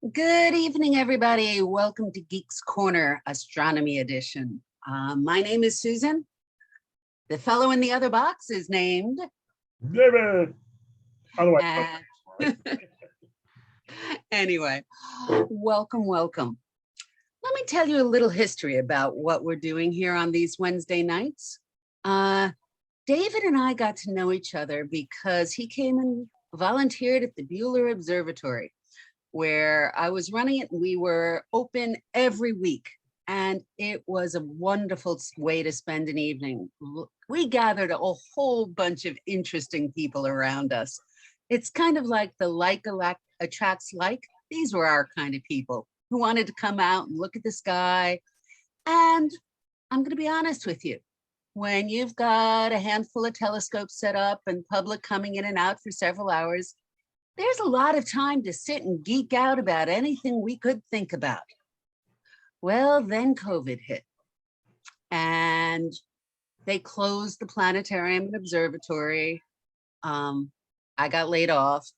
Good evening, everybody. Welcome to Geeks Corner, Astronomy Edition. My name is Susan. The fellow in the other box is named David. Otherwise, anyway, welcome. Let me tell you a little history about what we're doing here on these Wednesday nights. David and I got to know each other because he came and volunteered at the Bueller Observatory, where I was running it, and we were open every week. And it was a wonderful way to spend an evening. We gathered a whole bunch of interesting people around us. It's kind of like the like attracts like. These were our kind of people who wanted to come out and look at the sky. And I'm going to be honest with you. When you've got a handful of telescopes set up and public coming in and out for several hours, there's a lot of time to sit and geek out about anything we could think about. Well, then COVID hit and they closed the planetarium and observatory. I got laid off,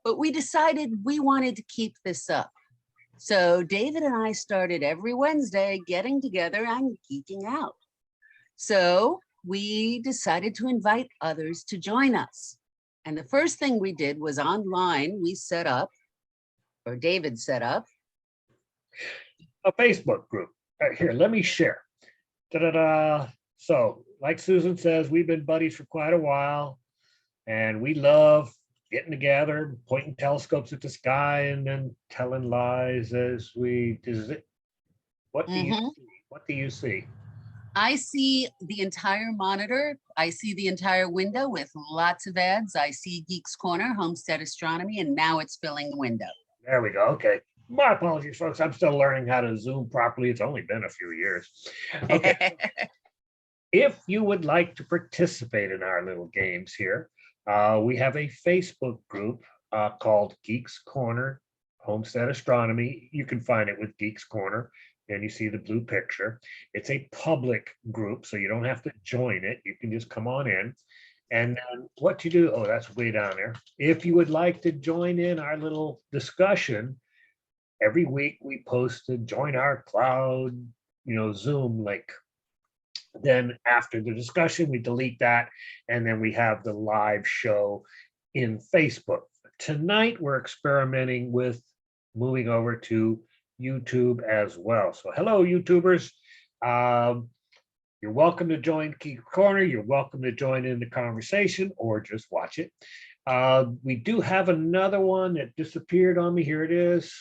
but we decided we wanted to keep this up. So David and I started every Wednesday getting together and geeking out. So we decided to invite others to join us. And the first thing we did was online, we set up, or David set up, a Facebook group. Here, let me share. Da-da-da. So, like Susan says, we've been buddies for quite a while, and we love getting together, pointing telescopes at the sky, and then telling lies as we visit. What do you see? What do you see? I see the entire monitor. I see the entire window with lots of ads. I see Geeks Corner, Homestead Astronomy, and now it's filling the window. There we go. Okay. My apologies, folks. I'm still learning how to Zoom properly. It's only been a few years. Okay. If you would like to participate in our little games here, we have a Facebook group called Geeks Corner, Homestead Astronomy. You can find it with Geeks Corner. And you see the blue picture. It's a public group, so you don't have to join it. You can just come on in. And then what you do, oh, that's way down there. If you would like to join in our little discussion, every week we post a join our cloud, Zoom link. Then after the discussion, we delete that, and then we have the live show in Facebook. Tonight, we're experimenting with moving over to YouTube as well. So hello, YouTubers. You're welcome to join Geek Corner. You're welcome to join in the conversation or just watch it. We do have another one that disappeared on me. Here it is,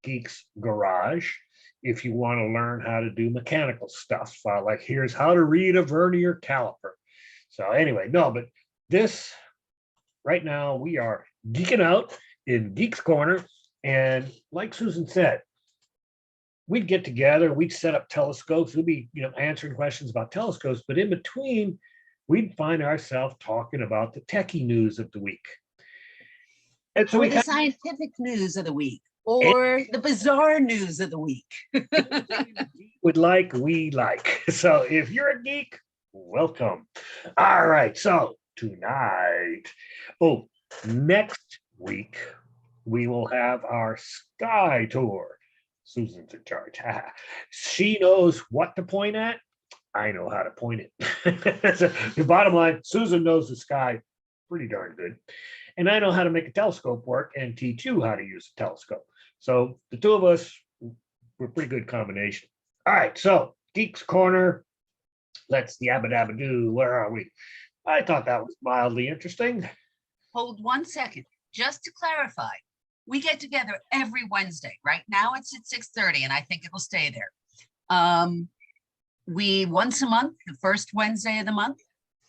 Geeks Garage. If you want to learn how to do mechanical stuff, like here's how to read a vernier caliper. So anyway, no, but this right now we are geeking out in Geeks Corner. And like Susan said, we'd get together, we'd set up telescopes, we'd be, answering questions about telescopes, but in between, we'd find ourselves talking about the techie news of the week. And so the scientific news of the week, or the bizarre news of the week. We like. So if you're a geek, welcome. All right, so tonight, next week, we will have our sky tour. Susan's in charge. She knows what to point at. I know how to point it. So the bottom line, Susan knows the sky pretty darn good. And I know how to make a telescope work and teach you how to use a telescope. So the two of us, we're a pretty good combination. All right, so Geeks Corner. Let's yabba dabba do. Where are we? I thought that was mildly interesting. Hold 1 second. Just to clarify, we get together every Wednesday. Right now it's at 6:30, and I think it will stay there. We once a month, the first Wednesday of the month,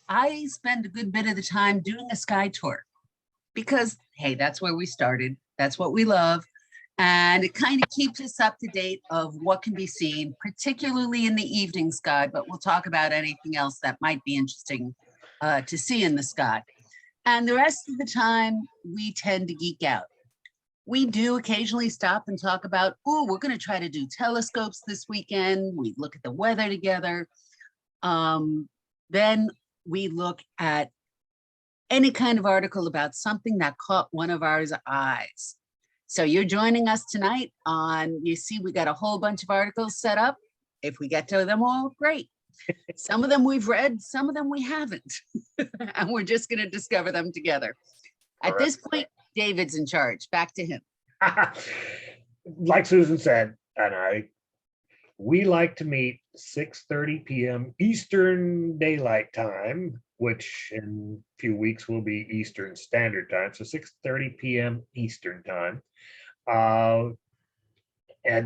I spend a good bit of the time doing a sky tour because, hey, that's where we started. That's what we love. And it kind of keeps us up to date of what can be seen, particularly in the evening sky, but we'll talk about anything else that might be interesting to see in the sky. And the rest of the time, we tend to geek out. We do occasionally stop and talk about, we're going to try to do telescopes this weekend. We look at the weather together. Then we look at any kind of article about something that caught one of our eyes. So you're joining us tonight on, you see, we got a whole bunch of articles set up. If we get to them all, great. Some of them we've read, some of them we haven't. And we're just going to discover them together. At this point, David's in charge. Back to him. Like Susan said, we like to meet 6:30 p.m. Eastern Daylight Time, which in a few weeks will be Eastern Standard Time. So 6:30 p.m. Eastern Time. And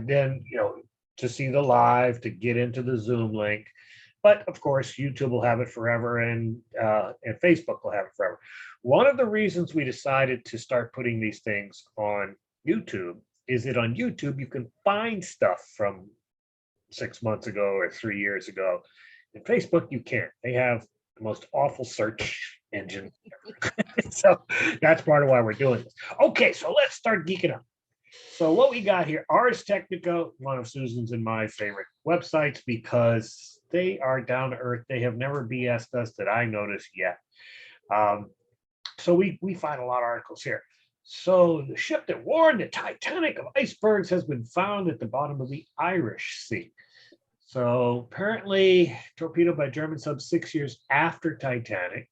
then, to see the live, to get into the Zoom link. But of course, YouTube will have it forever, and Facebook will have it forever. One of the reasons we decided to start putting these things on YouTube is that on YouTube, you can find stuff from 6 months ago or 3 years ago. In Facebook, you can't. They have the most awful search engine. So that's part of why we're doing this. Okay, so let's start geeking out. So what we got here, Ars Technica, one of Susan's and my favorite websites because they are down to earth. They have never BS'd us that I noticed yet. So we find a lot of articles here. So the ship that warned the Titanic of icebergs has been found at the bottom of the Irish Sea. So apparently torpedoed by German subs 6 years after Titanic.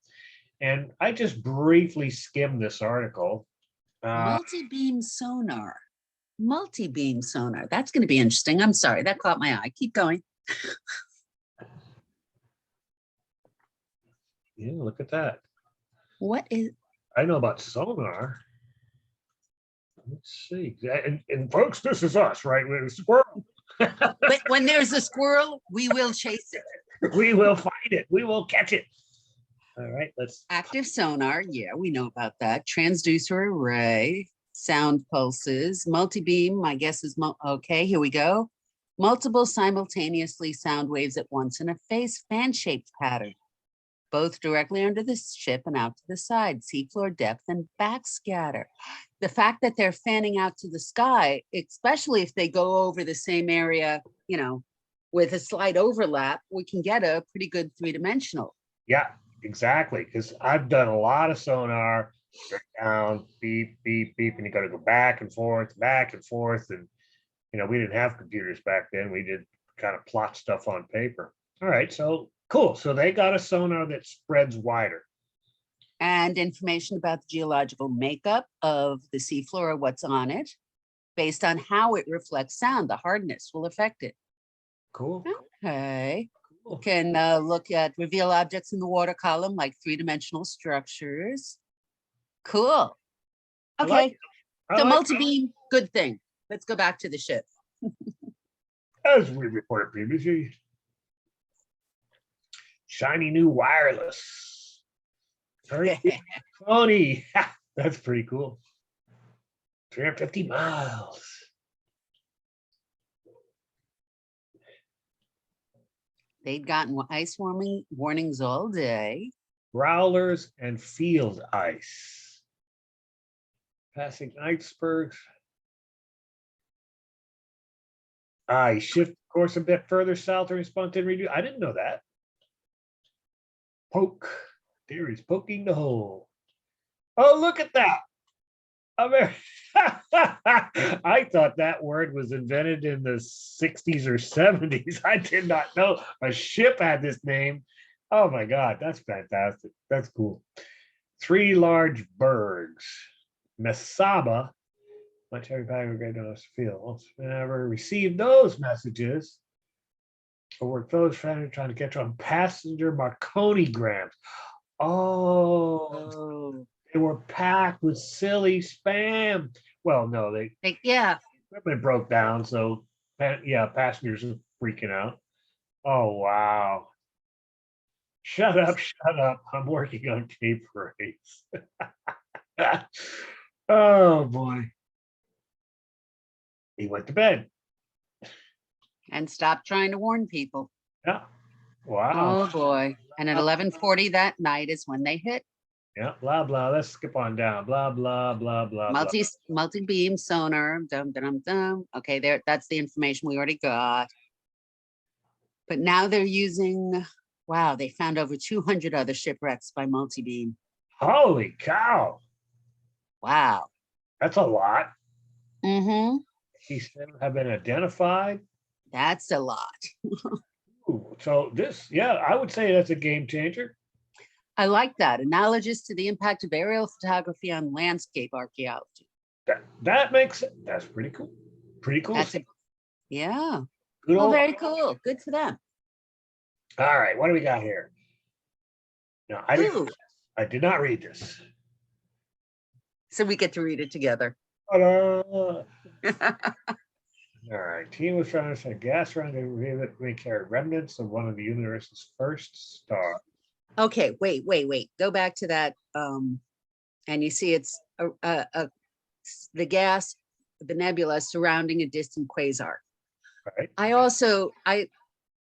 And I just briefly skimmed this article. Multi-beam sonar. Multi-beam sonar. That's going to be interesting. I'm sorry, that caught my eye. Keep going. Yeah, look at that. What is? I know about sonar. Let's see. And folks, this is us, right? With a squirrel. But when there's a squirrel, we will chase it. We will find it. We will catch it. All right, let's. Active sonar. Yeah, we know about that. Transducer array, sound pulses, multi-beam, my guess is, okay, here we go. Multiple simultaneously sound waves at once in a phase fan-shaped pattern, both directly under the ship and out to the side, seafloor depth and backscatter. The fact that they're fanning out to the sky, especially if they go over the same area, with a slight overlap, we can get a pretty good three-dimensional. Yeah, exactly. Because I've done a lot of sonar, straight down, beep, beep, beep, and you got to go back and forth. And, we didn't have computers back then. We did kind of plot stuff on paper. All right, so cool. So they got a sonar that spreads wider. And information about the geological makeup of the seafloor or what's on it. Based on how it reflects sound, the hardness will affect it. Cool. Okay. Cool. Can look at reveal objects in the water column, like three-dimensional structures. Cool. Okay. So multi-beam, good thing. Let's go back to the ship. As we reported previously, shiny new wireless. Sony. That's pretty cool. 350 miles. They'd gotten ice warnings all day. Growlers and field ice. Passing icebergs. I shift course a bit further south to respond to review. I didn't know that. Poke. There is poking the hole. Oh, look at that. I thought that word was invented in the 60s or 70s. I did not know a ship had this name. Oh my God, that's fantastic. That's cool. 3 large bergs. Mesaba, much heavy packet great on us field. Never received those messages. Or were those trying to catch on passenger Marconi grams. Oh. They were packed with silly spam. Well, no, they equipment broke down, so passengers are freaking out. Oh wow! Shut up! I'm working on tape rates. Oh boy! He went to bed and stopped trying to warn people. Yeah. Wow. Oh boy! And at 11:40 that night is when they hit. Yeah, blah blah. Let's skip on down. Blah blah blah blah. Multi-beam sonar. Dum dum dum. Okay, there. That's the information we already got. But now they're using. Wow, they found over 200 other shipwrecks by multi-beam. Holy cow! Wow, that's a lot. Mm-hmm. 87 have been identified. That's a lot. Ooh, so this, yeah, I would say that's a game changer. I like that. Analogous to the impact of aerial photography on landscape archaeology. That makes it. That's pretty cool. Pretty cool. That's a, yeah. Good Well, old. very cool. Good for them. All right, what do we got here? No, Ooh, I did not read this. so we get to read it together. Ta-da! All right, team was trying to send gas around to we carry remnants of one of the universe's first stars. Okay, wait. Go back to that. And you see it's the gas, the nebula surrounding a distant quasar. Right. I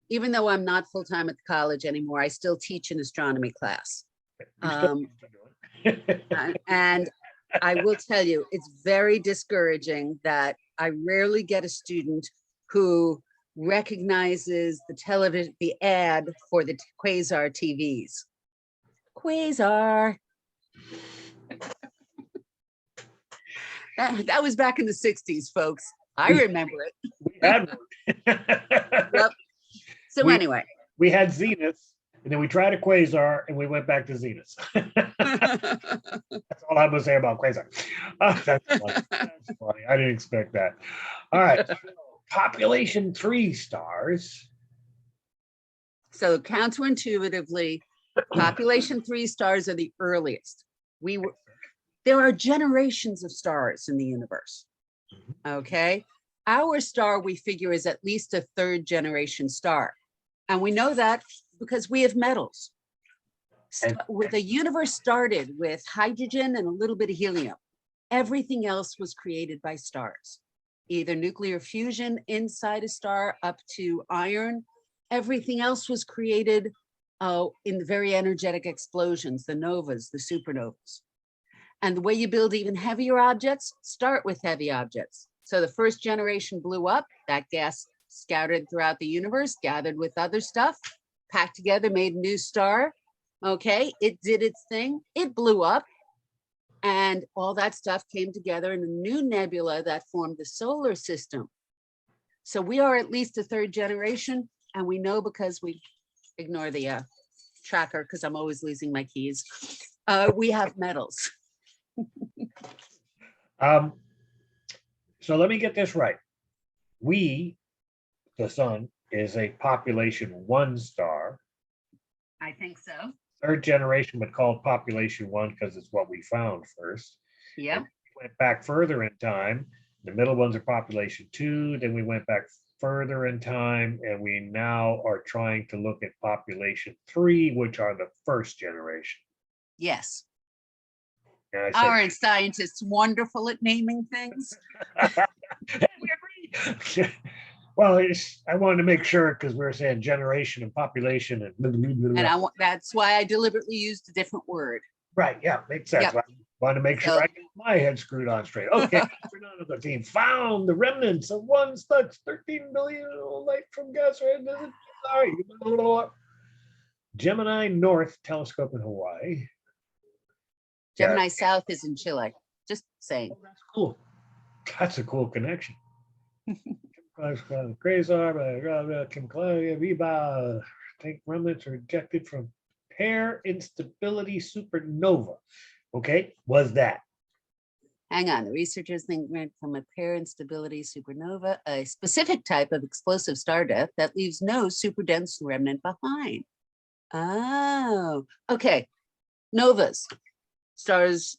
even though I'm not full-time at the college anymore, I still teach an astronomy class. And I will tell you, it's very discouraging that I rarely get a student who recognizes the ad for the quasar TVs. Quasar. That was back in the 60s, folks. I remember it. We had one. Yep. So anyway. We had Zenith, and then we tried a quasar, and we went back to Zenith. That's all I'm going to say about quasar. That's funny. That's funny. I didn't expect that. All right. Population 3 stars. So counterintuitively, population 3 stars are the earliest. There are generations of stars in the universe. Okay. Our star, we figure, is at least a 3rd generation star. And we know that because we have metals. The universe started with hydrogen and a little bit of helium. Everything else was created by stars, either nuclear fusion inside a star up to iron. Everything else was created in the very energetic explosions, the novas, the supernovas. And the way you build even heavier objects, start with heavy objects. So the first generation blew up, that gas scattered throughout the universe, gathered with other stuff, packed together, made a new star. Okay, it did its thing, it blew up, and all that stuff came together in a new nebula that formed the solar system. So we are at least a 3rd generation, and we know because we ignore the tracker because I'm always losing my keys. We have metals. So let me get this right. We, the sun, is a population 1 star. I think so. 3rd generation, but called population 1 because it's what we found first. Yeah. We went back further in time. The middle ones are population 2. Then we went back further in time, and we now are trying to look at population 3, which are the 1st generation. Yes. Aren't scientists wonderful at naming things? We agree. Well, I wanted to make sure because we were saying generation and population and blah, blah, blah, blah. And that's why I deliberately used a different word. Right. Yeah, makes sense. Yep. I wanted to make sure I got my head screwed on straight. Okay. The team found the remnants of one such 13 billion light from gas. Sorry. Gemini North telescope in Hawaii. Gemini South is in Chile. Just saying. Oh, that's cool. That's a cool connection. Quasar, Kim Claudia, Reba, think remnants are ejected from pair instability supernova. Okay, was that? Hang on, the researchers think went from a pair instability supernova, a specific type of explosive star death that leaves no super dense remnant behind. Oh, okay. Novas, stars.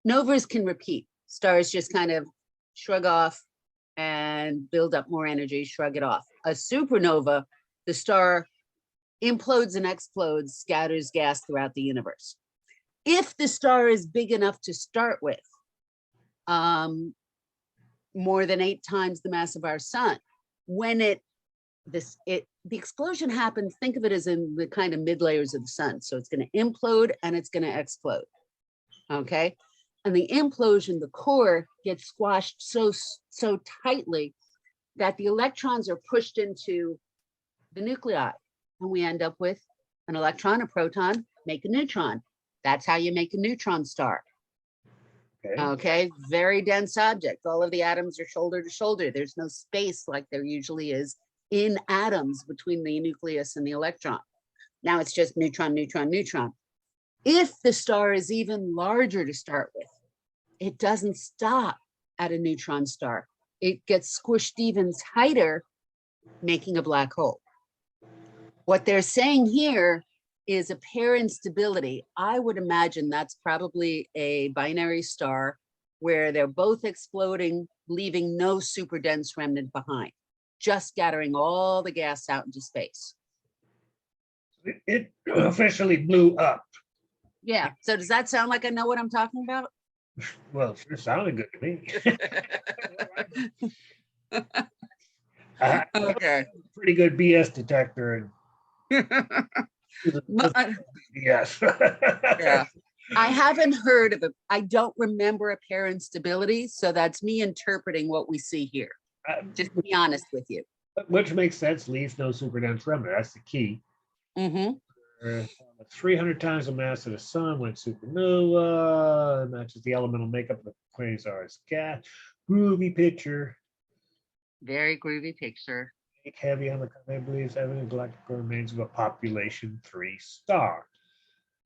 Novas can repeat. Stars just kind of shrug off and build up more energy, shrug it off. A supernova, the star implodes and explodes, scatters gas throughout the universe. If the star is big enough to start with, more than 8 times the mass of our sun, when the explosion happens, think of it as in the kind of mid layers of the sun. So it's going to implode and it's going to explode. Okay. And the implosion, the core gets squashed so tightly that the electrons are pushed into the nuclei. And we end up with an electron, a proton, make a neutron. That's how you make a neutron star. Okay. Okay, very dense object. All of the atoms are shoulder to shoulder. There's no space like there usually is in atoms between the nucleus and the electron. Now it's just neutron, neutron, neutron. If the star is even larger to start with, it doesn't stop at a neutron star. It gets squished even tighter, making a black hole. What they're saying here is a pair instability. I would imagine that's probably a binary star where they're both exploding, leaving no super dense remnant behind, just scattering all the gas out into space. It officially blew up. Yeah. So does that sound like I know what I'm talking about? Well, it sure sounded good to me. I Okay. pretty good BS detector. Yes. Yeah. I haven't heard of it. I don't remember a pair instability, so that's me interpreting what we see here. Just to be honest with you. Which makes sense. Leaves no super dense remnant. That's the key. Mm-hmm. 300 times the mass of the sun went supernova. Matches the elemental makeup of the quasar's gas. Groovy picture. Very groovy picture. Heavy on the comet believes evident galactic remains of a population 3 star.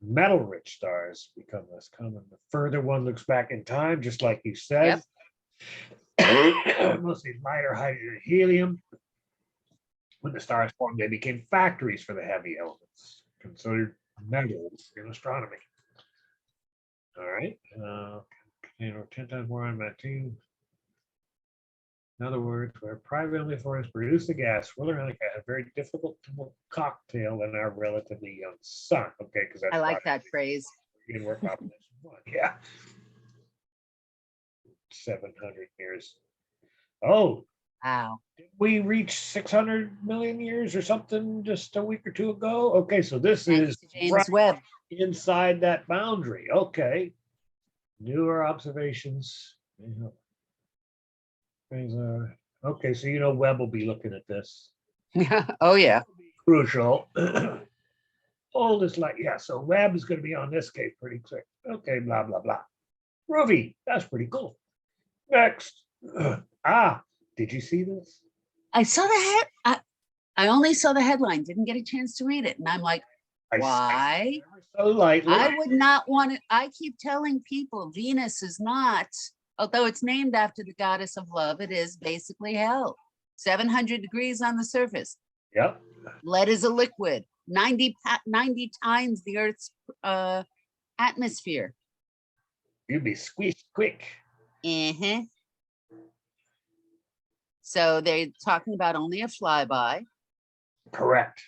Metal-rich stars become less common. The further one looks back in time, just like you said. Yep. Mostly lighter hydrogen and helium. When the stars formed, they became factories for the heavy elements, considered metals in astronomy. All right. 10 times more on that team. In other words, where privately forms produce the gas, swirling around like a very difficult cocktail in our relatively young sun. Okay, because that's I like that phrase. Work population 1. Yeah. 700 years. Oh, wow. Did we reach 600 million years or something just a week or two ago? Okay, so this is James Webb inside that boundary. Okay. Newer observations. Okay, so Webb will be looking at this. Oh, yeah. Crucial. Oldest light. Yeah, so Webb is going to be on this case pretty quick. Okay, blah, blah, blah. Groovy. That's pretty cool. Next. Did you see this? I saw the head. I only saw the headline, didn't get a chance to read it. And I'm like, why? So lightly. I would not want it. I keep telling people Venus is not, although it's named after the goddess of love, it is basically hell. 700 degrees on the surface. Yep. Lead is a liquid, 90 times the Earth's atmosphere. You'd be squeezed quick. Mm-hmm. So they're talking about only a flyby. Correct.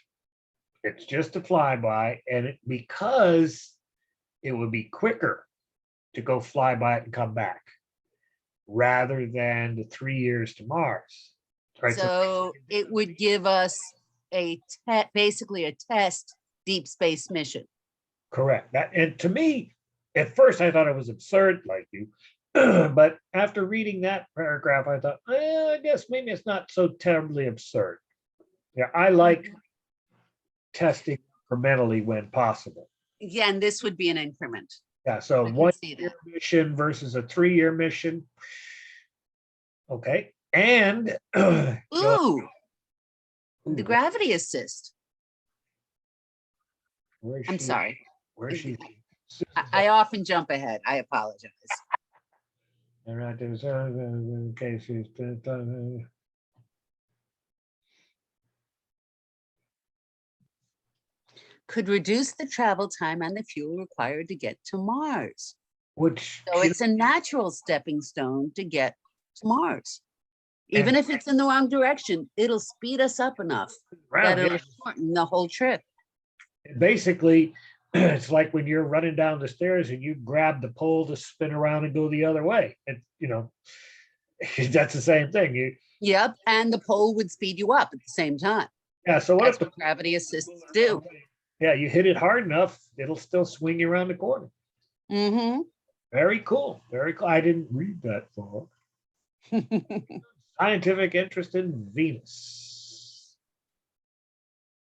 It's just a flyby, and because it would be quicker to go fly by it and come back rather than the 3 years to Mars. Right? So it would give us basically a test deep space mission. Correct. And to me, at first I thought it was absurd, like you, but after reading that paragraph, I thought, I guess maybe it's not so terribly absurd. Yeah, I like testing incrementally when possible. Yeah, and this would be an increment. Yeah, so 1 year mission versus a 3-year mission. Okay, and ooh, the gravity assist. I'm sorry. Where's she? I often jump ahead. I apologize. All right, there's okay. She's could reduce the travel time and the fuel required to get to Mars. Which so it's a natural stepping stone to get to Mars. Even if it's in the wrong direction, it'll speed us up enough that it'll shorten the whole trip. Basically, it's like when you're running down the stairs and you grab the pole to spin around and go the other way. That's the same thing. Yep, and the pole would speed you up at the same time. Yeah, so that's what gravity assists do. Yeah, you hit it hard enough, it'll still swing you around the corner. Mm-hmm. Very cool. Very cool. I didn't read that far. Scientific interest in Venus.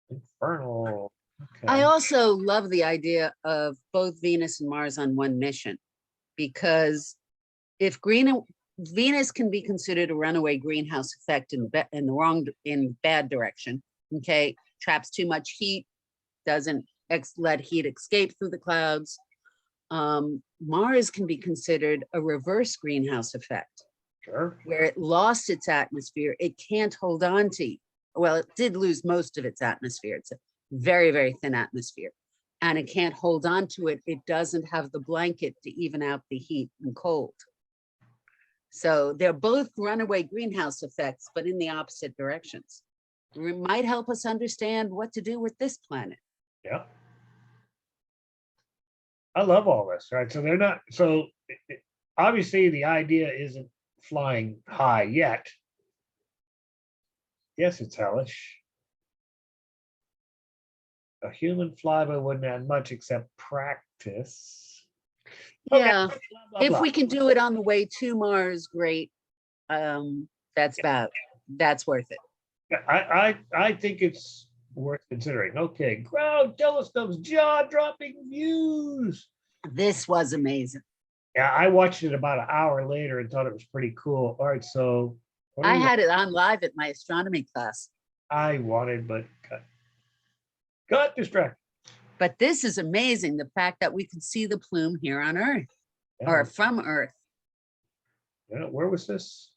Infernal. Okay. I also love the idea of both Venus and Mars on one mission, because if Venus can be considered a runaway greenhouse effect in bad direction. Okay, traps too much heat, doesn't let heat escape through the clouds. Mars can be considered a reverse greenhouse effect, Sure. where it lost its atmosphere. It can't hold on to. Well, it did lose most of its atmosphere. It's a very, very thin atmosphere, and it can't hold on to it. It doesn't have the blanket to even out the heat and cold. So they're both runaway greenhouse effects, but in the opposite directions. It might help us understand what to do with this planet. Yeah. I love all this, right? So they're not, so obviously the idea isn't flying high yet. Yes, it's hellish. A human flyby wouldn't add much except practice. Okay, Yeah, blah, blah, if blah. we can do it on the way to Mars, great. That's worth it. I think it's worth considering. Okay, ground telescopes, jaw-dropping views. This was amazing. Yeah, I watched it about an hour later and thought it was pretty cool. All right, so what do I you had it on live at my astronomy class. I wanted, but got distracted. But this is amazing, the fact that we could see the plume here on Earth Yeah, or from Earth. yeah, where was this?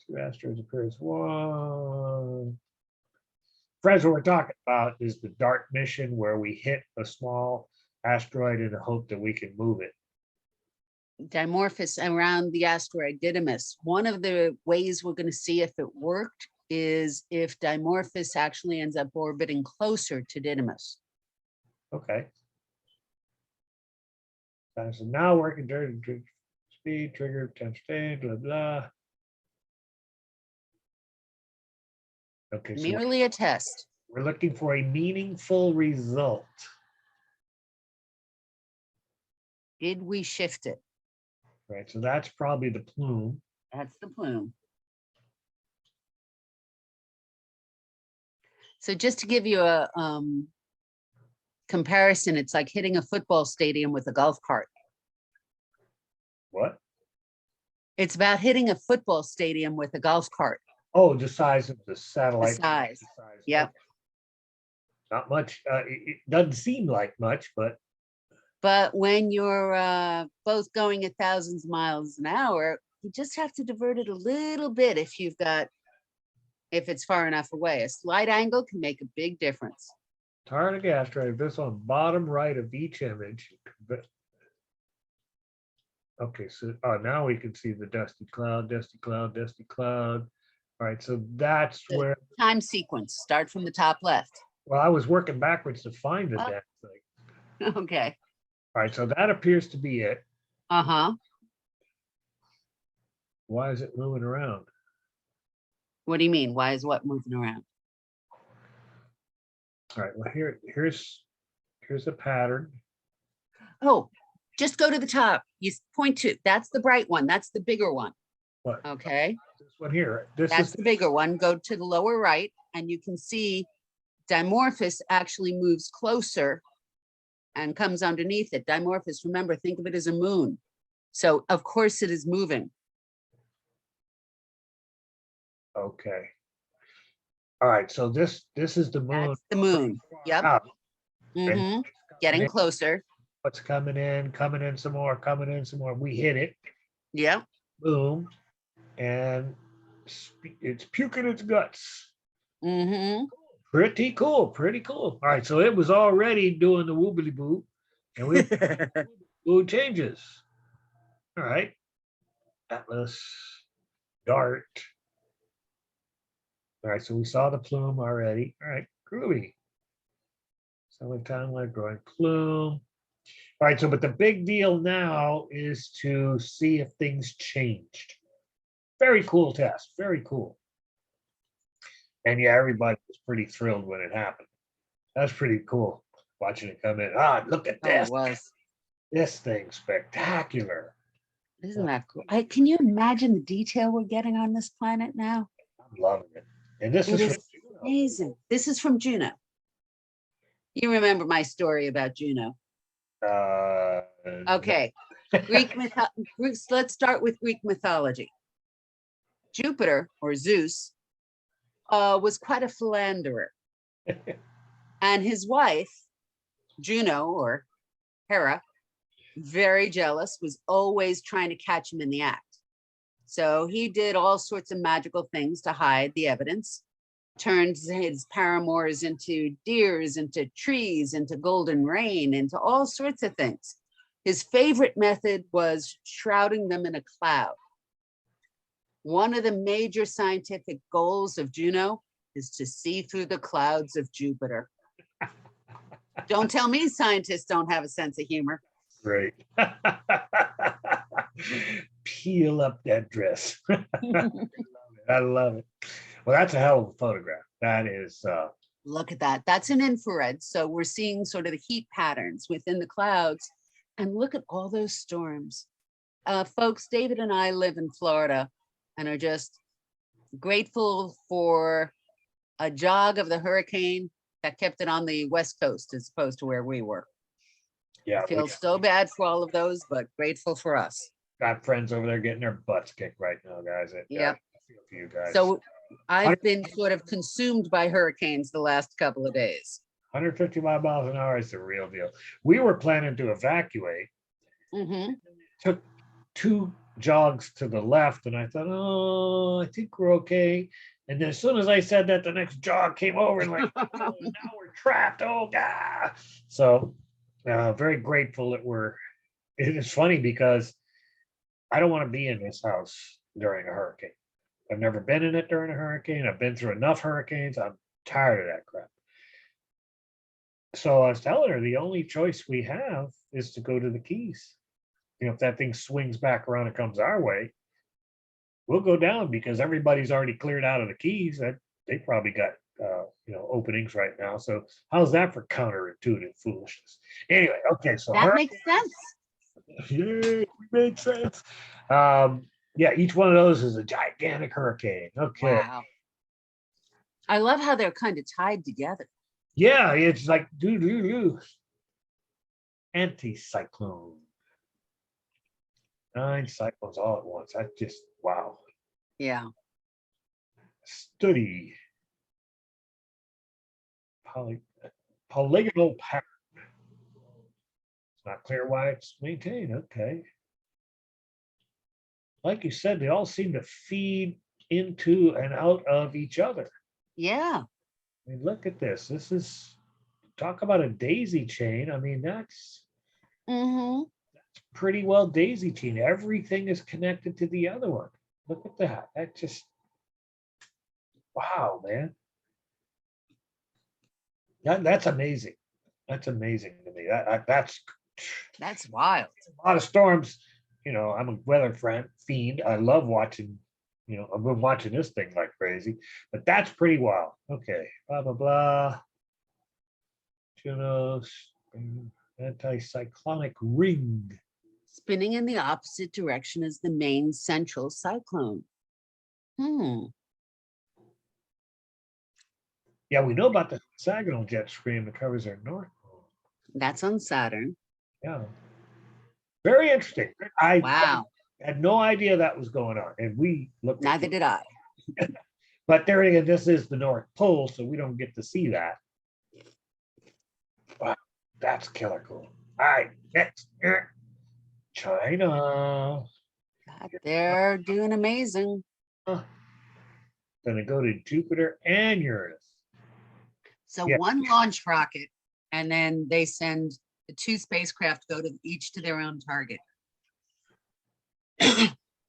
Two asteroids appears. One. Friends, what we're talking about is the DART mission where we hit a small asteroid in the hope that we can move it. Dimorphos around the asteroid Didymus. One of the ways we're going to see if it worked is if Dimorphos actually ends up orbiting closer to Didymus. Okay. So now working during speed, trigger, time state, blah, blah. Okay, so Merely a test. we're looking for a meaningful result. Did we shift it? Right, so that's probably the plume. That's the plume. So just to give you a comparison, it's like hitting a football stadium with a golf cart. What? It's about hitting a football stadium with a golf cart. Oh, the size of the satellite. The size. size. Yep. Okay. Not much. It doesn't seem like much, but But when you're both going at thousands of miles an hour, you just have to divert it a little bit if it's far enough away. A slight angle can make a big difference. target asteroid. This on bottom right of each image. Okay, so now we can see the dusty cloud, dusty cloud, dusty cloud. All right, so that's The where. time sequence, start from the top left. Well, I was working backwards to find the Oh. damn thing. Okay. All right, so that appears to be it. Uh-huh. Why is it moving around? What do you mean? Why is what moving around? All right, well here's a pattern. Oh, just go to the top. You point to, that's the bright one. That's the bigger one. What? Okay. This one here. This That's is the bigger one. Go to the lower right and you can see Dimorphos actually moves closer and comes underneath it. Dimorphos, remember, think of it as a moon. So of course it is moving. okay. All right, so this is the moon. That's the moon. Yep. Out. Mm-hmm. Getting closer. What's coming in some more, coming in some more. We hit it. Yep. Boom. And it's puking its guts. Mm-hmm. Pretty cool, pretty cool. All right, so it was already doing the woobly boo, and we boo changes. All right, Atlas, Dart. All right, so we saw the plume already. All right, groovy. Summertime like growing plume. All right, so but the big deal now is to see if things changed. Very cool test, very cool. And yeah, everybody was pretty thrilled when it happened. That's pretty cool watching it come in. Ah, look at Oh, it this. was. This thing's spectacular. Isn't that cool? Can you imagine the detail we're getting on this planet now? I'm loving it. And this It is is amazing. This is from Juno. You remember my story about Juno. uh Okay. Let's start with Greek mythology. Jupiter, or Zeus, was quite a philanderer. And his wife, Juno, or Hera, very jealous, was always trying to catch him in the act. So he did all sorts of magical things to hide the evidence, turned his paramours into deers, into trees, into golden rain, into all sorts of things. His favorite method was shrouding them in a cloud. One of the major scientific goals of Juno is to see through the clouds of Jupiter. Don't tell me scientists don't have a sense of humor. Great. Peel up that dress. I love it. Well, that's a hell of a photograph. That is. Look at that. That's an infrared. So we're seeing sort of the heat patterns within the clouds. And look at all those storms. Folks, David and I live in Florida and are just grateful for a jog of the hurricane that kept it on the West Coast as opposed to where we were. Yeah. I feel so bad for all of those, but grateful for us. Got friends over there getting their butts kicked right now, guys. Yeah. I feel for you guys. So I've been sort of consumed by hurricanes the last couple of days. 155 miles an hour is the real deal. We were planning to evacuate. Mm-hmm. Took 2 jogs to the left, and I thought, oh, I think we're okay. And then as soon as I said that, the next jog came over and like, oh, now we're trapped. Oh, God. So very grateful that it is funny because I don't want to be in this house during a hurricane. I've never been in it during a hurricane. I've been through enough hurricanes. I'm tired of that crap. So I was telling her the only choice we have is to go to the Keys. If that thing swings back around and comes our way, we'll go down because everybody's already cleared out of the Keys. That they probably got openings right now. So how's that for counterintuitive foolishness? Anyway, okay, so that makes sense. Yeah, we made sense. Yeah, each one of those is a gigantic hurricane. Okay. Wow. I love how they're kind of tied together. Yeah, it's like anticyclone. 9 cyclones all at once. That's just wow. Yeah. Study polygonal pattern. It's not clear why it's maintained. Okay. Like you said, they all seem to feed into and out of each other. Yeah. I mean, look at this. This is talk about a daisy chain. I mean, that's pretty well daisy chain. Everything is connected to the other one. Look at that. That just wow, man. That's amazing. That's amazing to me. That's wild. A lot of storms. I'm a weather fiend. I love watching. I've been watching this thing like crazy, but that's pretty wild. Okay, blah blah blah. Juno's anticyclonic ring. Spinning in the opposite direction as the main central cyclone. Yeah, we know about the hexagonal jet stream that covers our north pole. That's on Saturn. Yeah. Very interesting. Wow. Had no idea that was going on. And we looked. Neither did I. But there again, this is the North Pole, so we don't get to see that. Wow, that's killer cool. All right, next. China. God, they're doing amazing. Gonna go to Jupiter and Uranus. So one launch rocket, and then they send the 2 spacecraft go to each to their own target.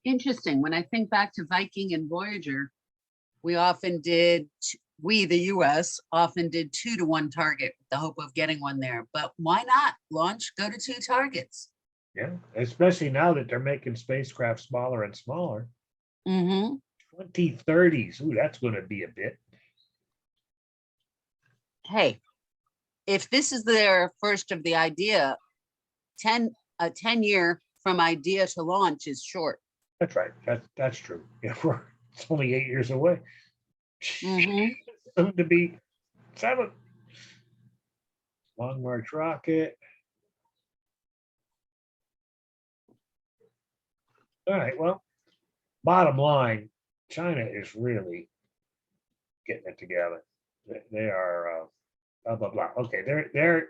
Interesting. When I think back to Viking and Voyager, we the US, often did 2 to 1 target with the hope of getting one there. But why not go to 2 targets? Yeah, especially now that they're making spacecraft smaller and smaller. 2030s. Ooh, that's going to be a bit. Hey, if this is their first of the idea, a 10-year from idea to launch is short. That's right. That's true. Yeah, it's only 8 years away. Soon to be 7. Long March rocket. All right. Well, bottom line, China is really getting it together. They are blah blah blah. Okay, they're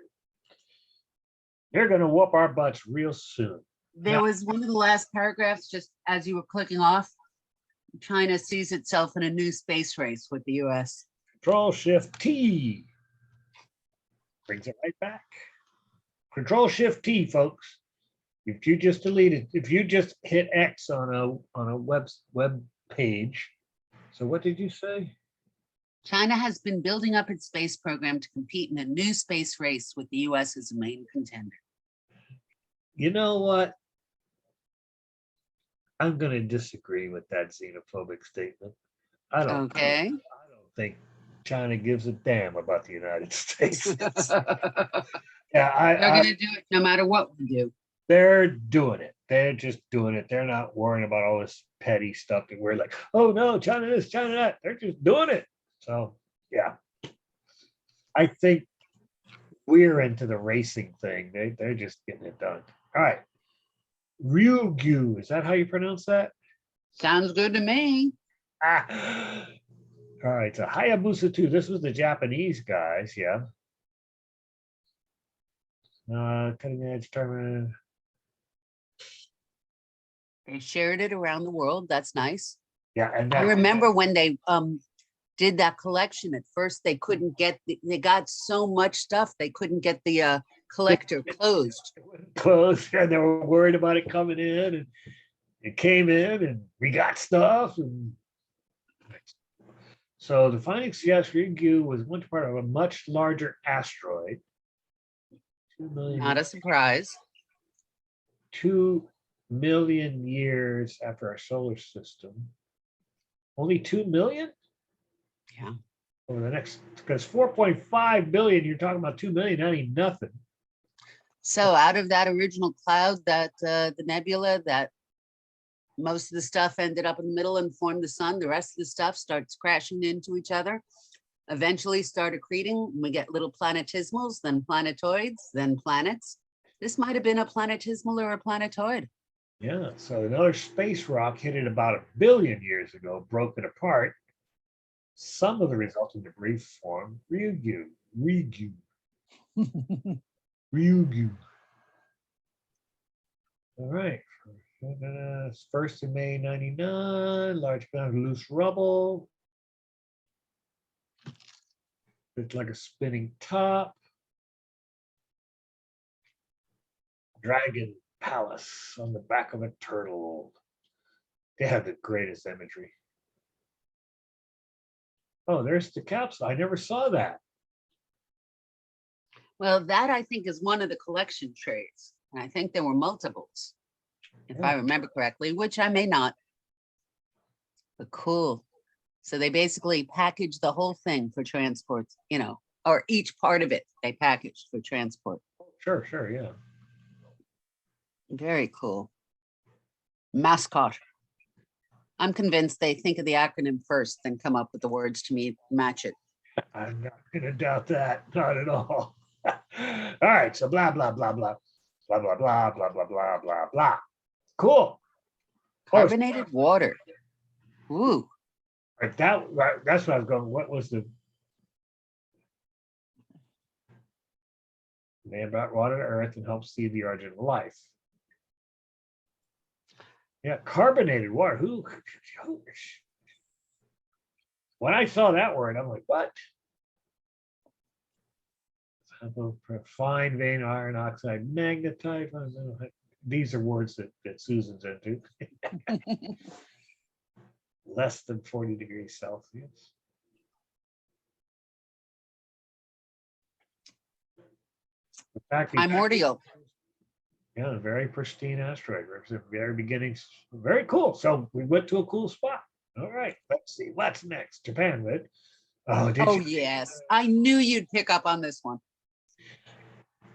going to whoop our butts real soon. There was one of the last paragraphs, just as you were clicking off. China sees itself in a new space race with the US. Control Shift T brings it right back. Control Shift T, folks. If you just deleted, if you just hit X on a web page. So what did you say? China has been building up its space program to compete in a new space race with the US as a main contender. You know what? I'm going to disagree with that xenophobic statement. I don't think China gives a damn about the United States. Yeah, they're going to do it no matter what we do. They're doing it. They're just doing it. They're not worrying about all this petty stuff that we're like, oh no, China this, China that. They're just doing it. So yeah, I think we're into the racing thing. They're just getting it done. All right. Ryugyu, is that how you pronounce that? Sounds good to me. Ah. All right, so Hayabusa 2. This was the Japanese guys, yeah. Cutting edge terminal. They shared it around the world. That's nice. Yeah, and I remember when they did that collection. At first, they couldn't get. They got so much stuff they couldn't get the collector closed. Closed, and they were worried about it coming in, and it came in, and we got stuff. And so the findings suggest Ryugyu was once part of a much larger asteroid. 2 million. Not a surprise. 2 million years after our solar system. Only 2 million? Yeah. Over the next, because 4.5 billion, you're talking about 2 million, that ain't nothing. So out of that original cloud, that the nebula, that most of the stuff ended up in the middle and formed the sun. The rest of the stuff starts crashing into each other, eventually start accreting. We get little planetismals, then planetoids, then planets. This might have been a planetesimal or a planetoid. Yeah, so another space rock hit it about 1 billion years ago, broke it apart. Some of the resulting debris formed Ryugyu. All right. First in May 99, large amount of loose rubble. It's like a spinning top. Dragon Palace on the back of a turtle. They have the greatest imagery. Oh, there's the capsule. I never saw that. Well, that I think is one of the collection trays. And I think there were multiples, if I remember correctly, which I may not. But cool. So they basically packaged the whole thing for transport, you know, or each part of it they packaged for transport. Sure, yeah. Very cool. Mascot. I'm convinced they think of the acronym first, then come up with the words to match it. I'm not going to doubt that. Not at all. All right. So blah, blah, blah, blah, blah, blah, blah, blah, blah, blah, blah, blah. Cool. Carbonated water. Ooh. Right, that's what I was going. What was the man brought water to Earth and helped see the origin of life? Yeah, carbonated water. Who? When I saw that word, I'm like, what? Fine vein iron oxide magnetite. These are words that Susan's into. Less than 40 degrees Celsius. In fact, Primordial. Yeah, a very pristine asteroid. Represent very beginnings. Very cool. So we went to a cool spot. All right, let's see what's next. Japan, Lid. Oh, yes. I knew you'd pick up on this one.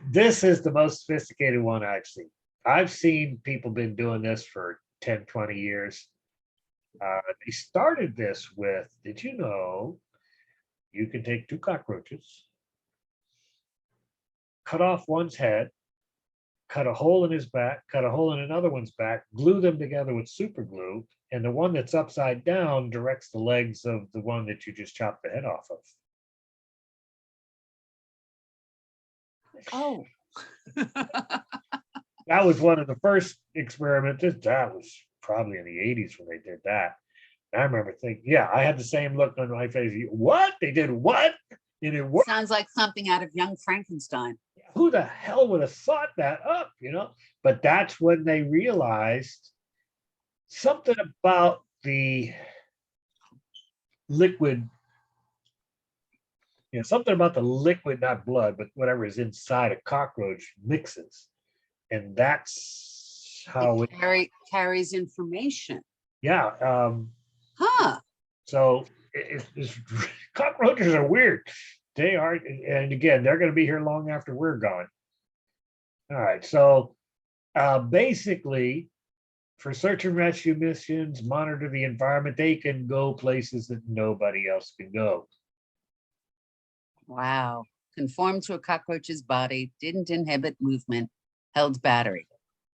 This is the most sophisticated one I've seen. I've seen people been doing this for 10, 20 years. They started this with, did you know, you can take 2 cockroaches, cut off one's head, cut a hole in his back, cut a hole in another one's back, glue them together with super glue, and the one that's upside down directs the legs of the one that you just chopped the head off of. Oh. That was one of the first experiments. That was probably in the 80s when they did that. And I remember thinking, yeah, I had the same look on my face. What? They did what? And it worked. Sounds like something out of Young Frankenstein. Who the hell would have thought that up, you know? But that's when they realized something about the liquid, something about the liquid, not blood, but whatever is inside a cockroach mixes. And that's how it carries information. Yeah. Huh. So it's cockroaches are weird. They are, and again, they're going to be here long after we're gone. All right. So basically, for search and rescue missions, monitor the environment. They can go places that nobody else can go. Wow. Conformed to a cockroach's body, didn't inhibit movement, held battery.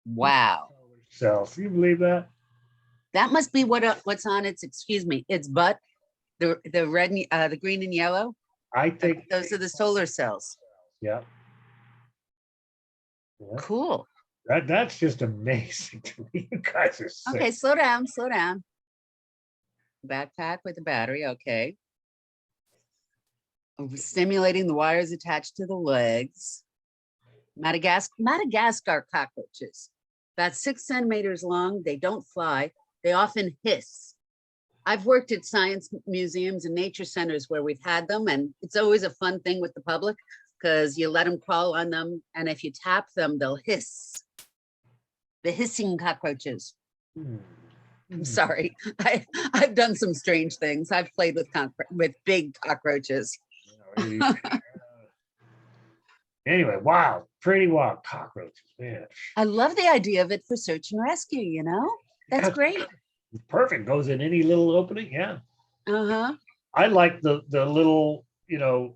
Wow. Cells. You believe that? That must be what's on its, excuse me, its butt. The red, the green and yellow. I think those are the solar cells. Yeah. Cool. That's just amazing to me. You guys are sick. Okay, slow down, slow down. Backpack with a battery, okay. Stimulating the wires attached to the legs. Madagascar cockroaches, about 6 centimeters long. They don't fly. They often hiss. I've worked at science museums and nature centers where we've had them, and it's always a fun thing with the public because you let them crawl on them, and if you tap them, they'll hiss. The hissing cockroaches. I'm sorry. I've done some strange things. I've played with big cockroaches. Anyway, wild, pretty wild cockroaches, man. I love the idea of it for search and rescue, you know? That's great. Perfect. Goes in any little opening. Yeah. Uh-huh. I like the little, the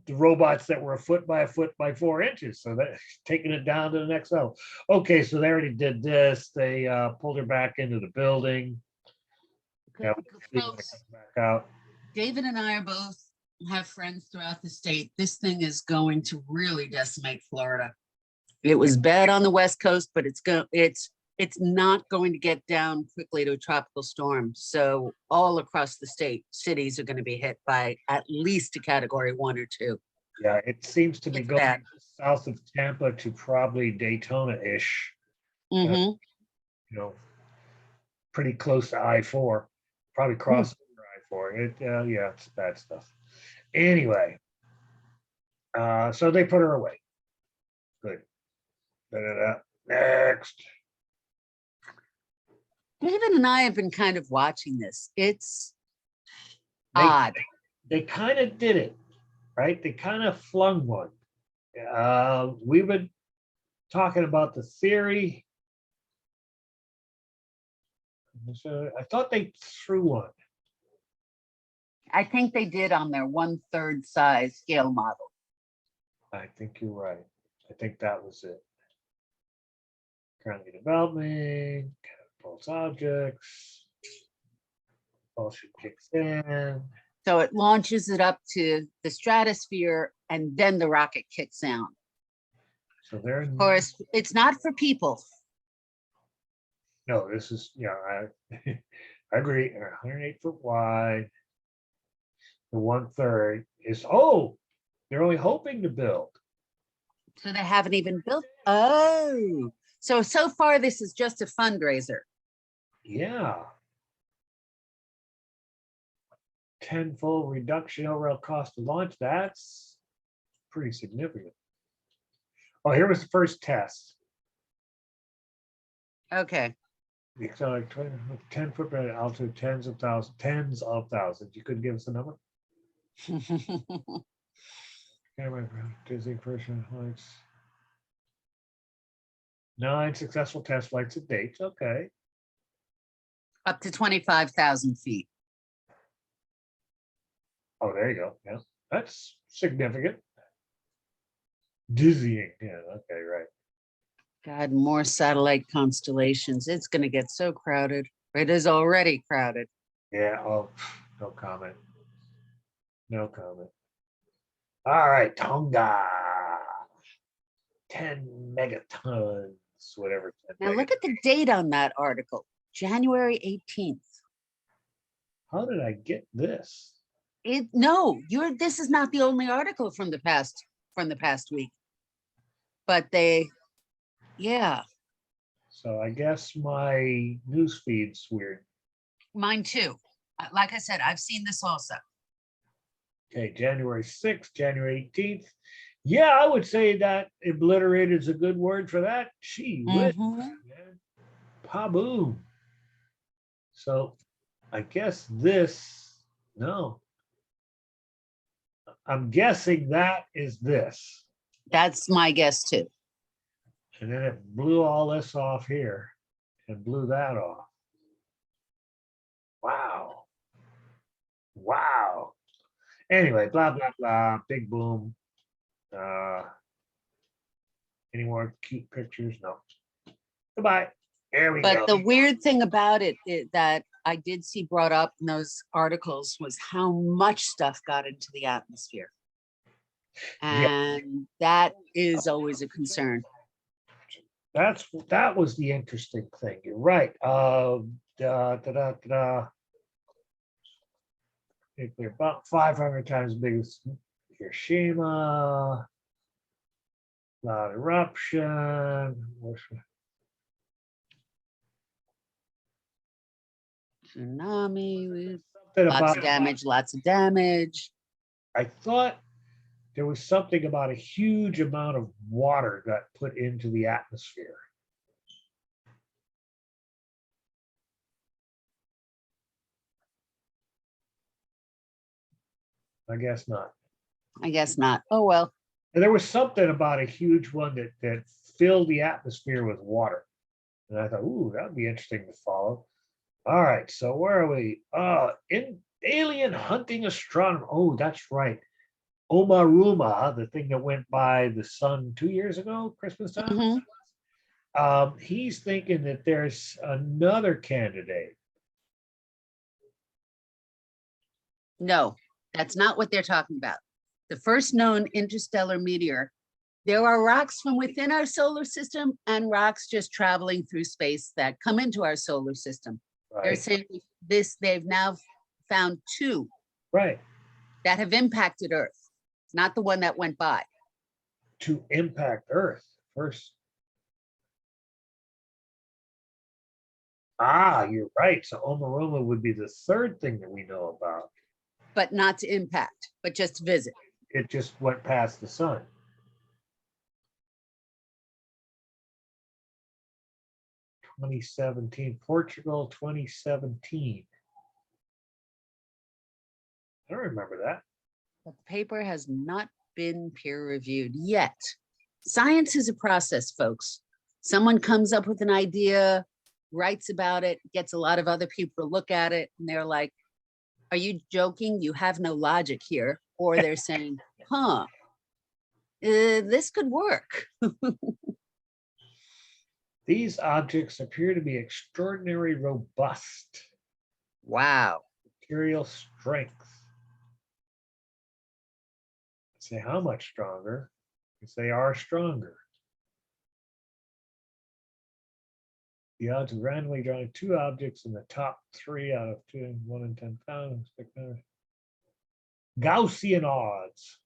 robots that were a foot by 4 inches. So that taking it down to the next level. Okay, so they already did this. They pulled her back into the building. Yeah, Folks, back out. David and I are both have friends throughout the state. This thing is going to really decimate Florida. It was bad on the West Coast, but it's not going to get down quickly to a tropical storm. So all across the state, cities are going to be hit by at least a category 1 or 2. Yeah, it seems to be going south of Tampa to probably Daytona-ish. Pretty close to I-4. Probably cross over I-4. Yeah, it's bad stuff. Anyway, so they put her away. Good. Next. David and I have been kind of watching this. It's odd. They kind of did it, right? They kind of flung one. We've been talking about the theory. So I thought they threw one. I think they did on their 1/3 size scale model. I think you're right. I think that was it. Currently developing, catapults objects, propulsion kicks in. So it launches it up to the stratosphere and then the rocket kicks down. So there's, of course, it's not for people. No, this is, I agree. 108 foot wide. The 1/3 is, they're only hoping to build. So they haven't even built. Oh, so far this is just a fundraiser. Yeah. Tenfold reduction overall cost to launch. That's pretty significant. Oh, here was the first test. Okay. So like 10 foot by altitude, tens of thousands. You couldn't give us a number? Camera Disney person flights. 9 successful test flights at dates. Okay. Up to 25,000 feet. Oh, there you go. Yeah, that's significant. Dizzying. Yeah. Okay. Right. God, more satellite constellations. It's going to get so crowded. It is already crowded. Yeah, oh, no comment. No comment. All right, Tonga. 10 megatons, whatever. 10 Now look at the date on that article, January 18th. How did I get this? This is not the only article from the past week. But yeah. So I guess my news feed's weird. Mine too. Like I said, I've seen this also. Okay, January 6th, January 18th. Yeah, I would say that obliterated is a good word for that. Gee whiz, man. Pa-boom. So I guess no. I'm guessing that is this. That's my guess too. And then it blew all this off here and blew that off. Wow. Wow. Anyway, blah, blah, blah. Big boom. Any more cute pictures? No. Goodbye. There we But go. the weird thing about it that I did see brought up in those articles was how much stuff got into the atmosphere. And that is always a concern. That was the interesting thing. You're right. They're about 500 times bigger as Hiroshima. Loud eruption. Tsunami, Something lots of damage. I thought there was something about a huge amount of water got put into the atmosphere. I guess not. I guess not. Oh, well. And there was something about a huge one that filled the atmosphere with water. And I thought, ooh, that would be interesting to follow. All right, so where are we? In alien hunting astronomer. Oh, that's right. Omaruma, the thing that went by the sun 2 years ago, Christmas time. He's thinking that there's another candidate. No, that's not what they're talking about. The first known interstellar meteor. There are rocks from within our solar system and rocks just traveling through space that come into our solar system. Right. They're saying they've now found two right that have impacted Earth, not the one that went by. To impact Earth first. You're right. So Omaruma would be the third thing that we know about. But not to impact, but just to visit. It just went past the sun. (2017) Portugal, 2017. I don't remember that. But the paper has not been peer reviewed yet. Science is a process, folks. Someone comes up with an idea, writes about it, gets a lot of other people to look at it, and they're like, are you joking? You have no logic here. Or they're saying, this could work. These objects appear to be extraordinarily robust. Wow. Material strength. Say how much stronger? Because they are stronger. The odds of randomly drawing two objects in the top 3 out of 2, 1 in 10,000. Gaussian odds.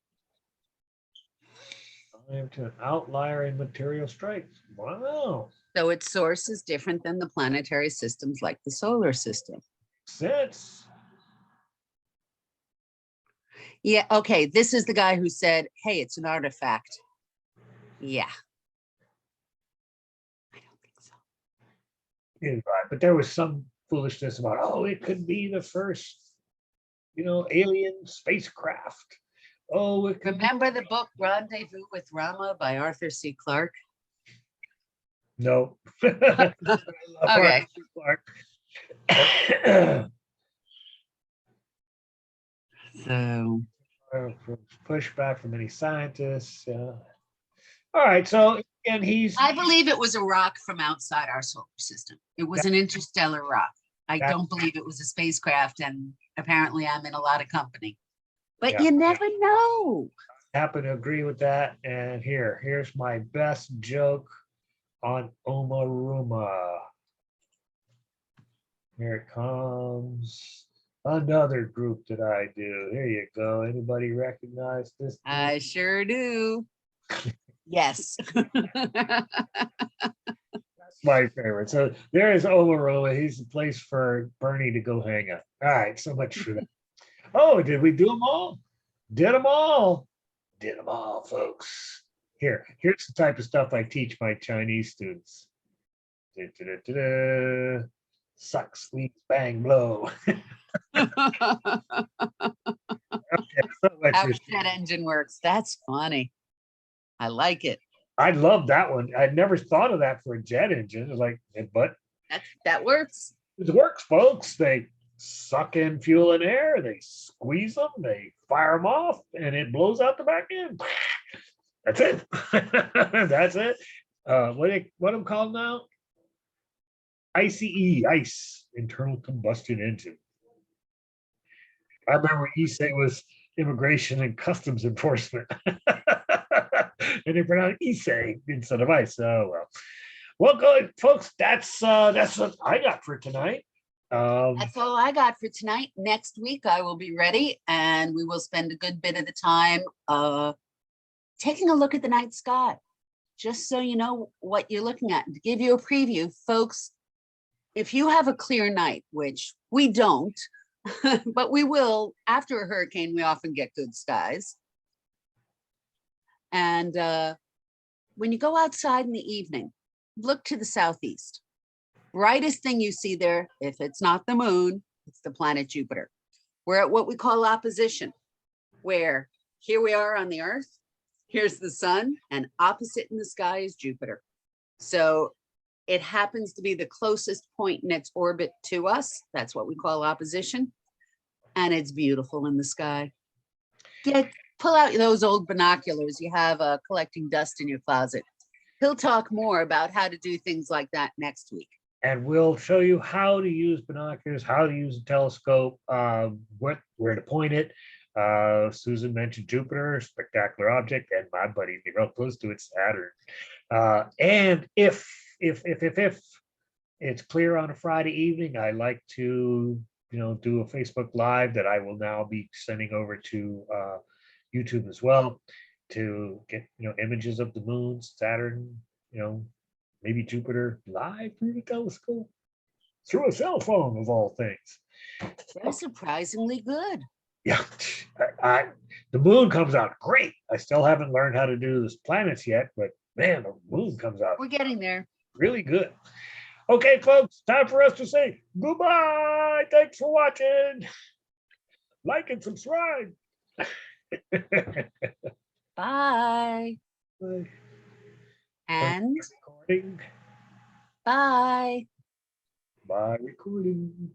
To an outlier in material strength. Wow. So its source is different than the planetary systems like the solar system. Sense. Yeah, okay. This is the guy who said, hey, it's an artifact. Yeah. I don't think so. Yeah, right. But there was some foolishness about, it could be the first, alien spacecraft. Remember the book Rendezvous with Rama by Arthur C. Clarke? No. Okay. So pushback from many scientists. All right, so And he's I believe it was a rock from outside our solar system. It was an interstellar rock. I that- don't believe it was a spacecraft, and apparently I'm in a lot of company. But Yeah. you never know. happen to agree with that. And here's my best joke on Omaruma. Here it comes. Another group that I do. Here you go. Anybody recognize this? I sure do. Yes. That's my favorite. So there is Omaruma. He's the place for Bernie to go hang out. All right, so much for that. Oh, did we do them all? Did them all. Did them all, folks. Here's the type of stuff I teach my Chinese students. Da-da-da-da-da. Suck, squeeze, bang, blow. Okay, so much How is- that engine works. That's funny. I like it. I love that one. I'd never thought of that for a jet engine. It's like, but That works. it works, folks. They suck in fuel and air, they squeeze them, they fire them off, and it blows out the back end. That's it. That's it. What I'm called now? ICE, internal combustion engine. I remember ICE was immigration and customs enforcement. And they pronounced ICE instead of ICE. Oh well. Well, good folks. That's what I got for tonight. That's all I got for tonight. Next week I will be ready, and we will spend a good bit of the time taking a look at the night sky, just so you know what you're looking at. To give you a preview, folks, if you have a clear night, which we don't, but we will after a hurricane, we often get good skies. And when you go outside in the evening, look to the southeast. Brightest thing you see there, if it's not the moon, it's the planet Jupiter. We're at what we call opposition, where here we are on the Earth, here's the sun, and opposite in the sky is Jupiter. So it happens to be the closest point in its orbit to us. That's what we call opposition. And it's beautiful in the sky. Pull out those old binoculars you have collecting dust in your closet. He'll talk more about how to do things like that next week. And we'll show you how to use binoculars, how to use a telescope, where to point it. Susan mentioned Jupiter, spectacular object, and my buddy, real close to it, Saturn. And if it's clear on a Friday evening, I like to do a Facebook Live that I will now be sending over to YouTube as well, to get images of the moon, Saturn, maybe Jupiter live through the telescope, through a cell phone of all things. They're surprisingly good. Yeah, the moon comes out great. I still haven't learned how to do the planets yet, but man, the moon comes out We're getting there. really good. Okay, folks, time for us to say goodbye. Thanks for watching. Like and subscribe. Bye. Bye. And Recording. bye. Bye recording.